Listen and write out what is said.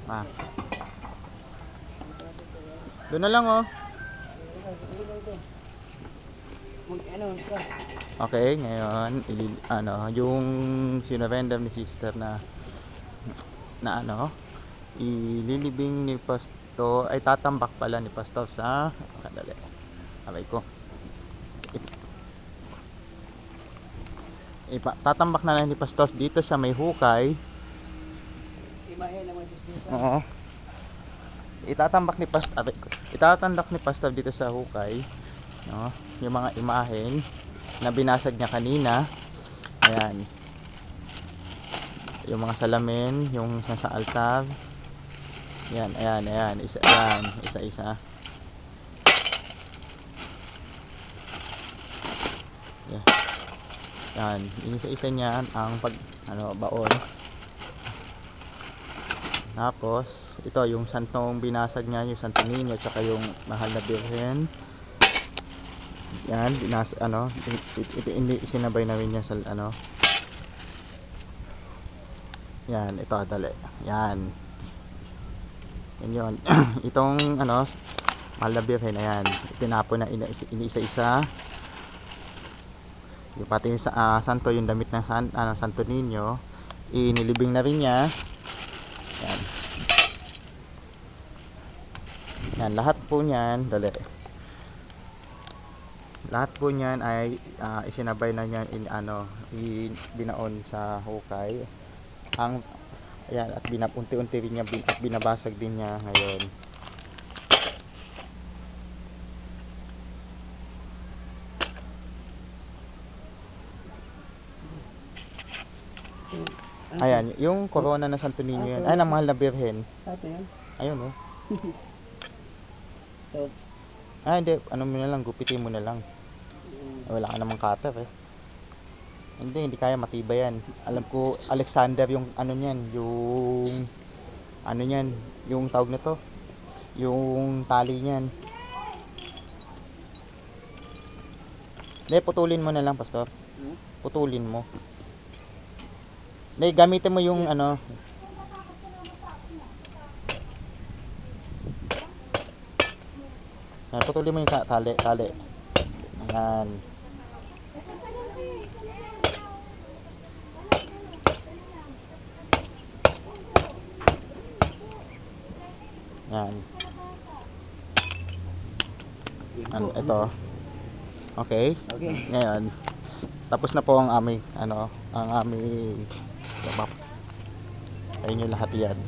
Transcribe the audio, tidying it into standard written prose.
Ah. Doon na lang oh. Okay, ngayon yung sinurrender ni sister na ililibing ni Pastor ay tatambak pala ni Pastor sa kadali. Aray ko. Tatambak na lang ni Pastor dito sa may hukay. Oo. Itatambak ni Pastor dito sa hukay, no? Yung mga imahen na binasag niya kanina. Ayan. Yung mga salamin, yung sa altar. Ayan. Isa-isa. Yeah. Yan, isa-isa niyan ang baon. Tapos, ito yung santong binasag niya, yung Santo Niño, tsaka yung Mahal na Birhen. Yan, isinabay namin yan sa yan, ito, dali. Yan. Yan yun. Itong, Mahal na Birhen, ayan. Tinapon na iniisa-isa. Yung pati yung santo, yung damit ng Santo Niño, inilibing na rin niya. Yan. Yan, lahat po niyan, dali. Lahat po niyan ay isinabay na niya binaon sa hukay. Ayan, at unti-unti rin niya at binabasag din niya ngayon. Ayan, yung corona na Santo Niño yan. Ay, ang Mahal na Birhen. Ayun, oh. Hindi. Ano mo na lang, gupitin mo na lang. Wala ka namang cutter, eh. Hindi kaya, matibay yan. Alam ko, Alexander yung yung tawag na to. Yung tali niyan. Hindi, putulin mo na lang, Pastor. Putulin mo. Hindi, gamitin mo yung Yan, putulin mo yung tali. Ayan. Yan. Ito. Okay. Ngayon, tapos na po ang aming ayun yung lahat yan.